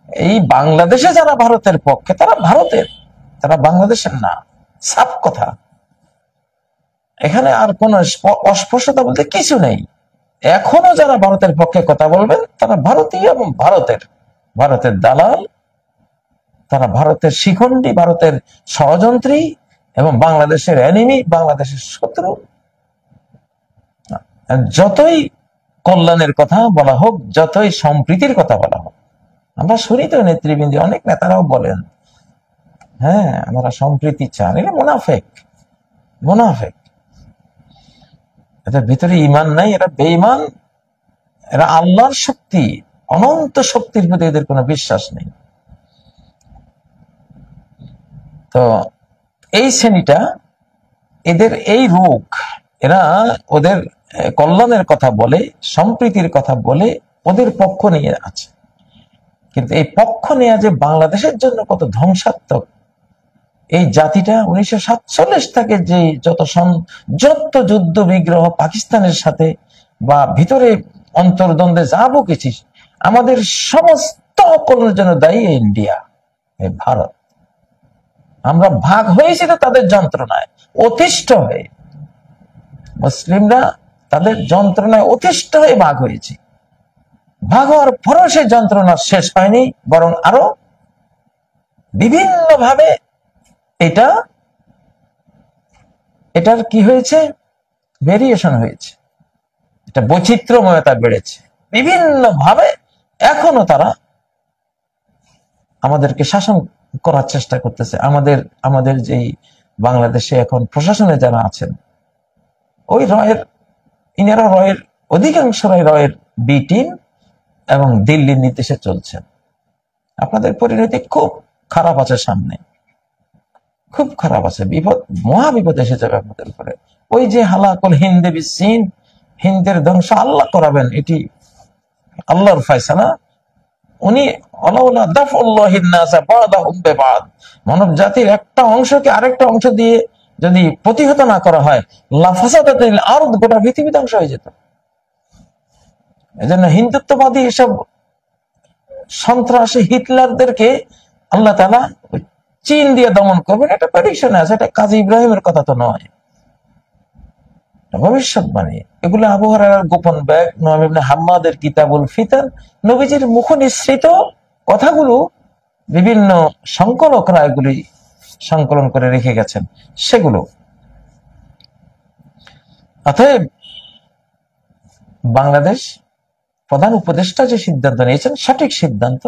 এই বাংলাদেশে যারা ভারতের পক্ষে তারা ভারতের, তারা বাংলাদেশের না, সাফ কথা। এখানে আর কোন অস্পষ্টতা বলতে কিছু নেই। এখনো যারা ভারতের পক্ষে কথা বলবেন তারা ভারতীয় এবং ভারতের দালাল, তারা ভারতের শিখণ্ডী, ভারতের ষড়যন্ত্রী এবং বাংলাদেশের এনিমি, বাংলাদেশের শত্রু। যতই কল্যাণের কথা বলা হোক, যতই সম্প্রীতির কথা বলা হোক, আমরা শুনি তো নেতৃবৃন্দ, অনেক নেতারাও বলেন হ্যাঁ আমরা সম্প্রীতি চান, এটা মুনাফেক। এদের ভিতরে ইমান নাই, এরা বেঈমান, এরা আল্লাহর শক্তি, অনন্ত শক্তির প্রতি এদের কোনো বিশ্বাস নেই। তো এই শ্রেণীটা, এদের এই রোগ, এরা ওদের কল্যাণের কথা বলে, সম্প্রীতির কথা বলে, ওদের পক্ষ নিয়ে আছে। কিন্তু এই পক্ষ নেওয়া যে বাংলাদেশের জন্য কত ধ্বংসাত্মক, এই জাতিটা 1947 থেকে যে যত যুদ্ধ বিগ্রহ পাকিস্তানের সাথে বা ভিতরে অন্তর্দ্বন্দ্বে যা বকেছি, আমাদের সমস্ত অকল্যাণের জন্য দায়ী ইন্ডিয়া, ভারত। আমরা ভাগ হয়েছি তো তাদের যন্ত্রণায় অতিষ্ঠ হয়ে, মুসলিমরা তাদের যন্ত্রণায় অতিষ্ঠ হয়ে ভাগ হয়েছি। ভাগ হওয়ার পরও সেই যন্ত্রণা শেষ হয়নি, বরং আরো বিভিন্ন ভাবে এটার কি হয়েছে, ভেরিয়েশন হয়েছে, এটা বৈচিত্র্যময়তা বেড়েছে বিভিন্ন ভাবে। এখনো তারা আমাদেরকে শাসন করার চেষ্টা করতেছে। আমাদের যেই বাংলাদেশে এখন প্রশাসনে যারা আছেন, ওই ইনারা অধিকাংশ রয়ের বি টিম এবং দিল্লির নির্দেশে চলছেন। আপনাদের পরিণতি খুব খারাপ আছে, সামনে খুব খারাপ আছে, বিপদ, মহা বিপদ এসে যাবে আপনাদের উপরে। ওই যে হালাকুল হিন্দে বিসিন, হিন্দের ধ্বংস আল্লাহ করাবেন, এটি আল্লাহর ফয়সালা। উনি মানব জাতির একটা অংশকে আরেকটা অংশ দিয়ে যদি প্রতিহত না করা হয়, আর গোটা পৃথিবী ধ্বংস হয়ে যেত। এজন্য হিন্দুত্ববাদী এসব সন্ত্রাসী হিটলারদেরকে আল্লাহ তাআলা চীন দিয়ে দমন করবেন, এটা প্রেডিকশনে আছে, এটা কাজী ইব্রাহিমের কথা তো নয়, ভবিষ্যৎবাণী। এগুলো আবু হুরায়রার গোপন ব্যাগ, নুআম ইবনে হাম্মাদের কিতাবুল ফিতান, নবীজির মুখ নিঃসৃত কথাগুলো বিভিন্ন সংকলকরা এগুলি সংকলন করে রেখে গেছেন, সেগুলো। অতএব বাংলাদেশ প্রধান উপদেষ্টা যে সিদ্ধান্ত নিয়েছেন সঠিক সিদ্ধান্ত।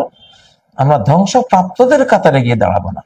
আমরা ধ্বংসপ্রাপ্তদের কাতারে গিয়ে দাঁড়াবো না।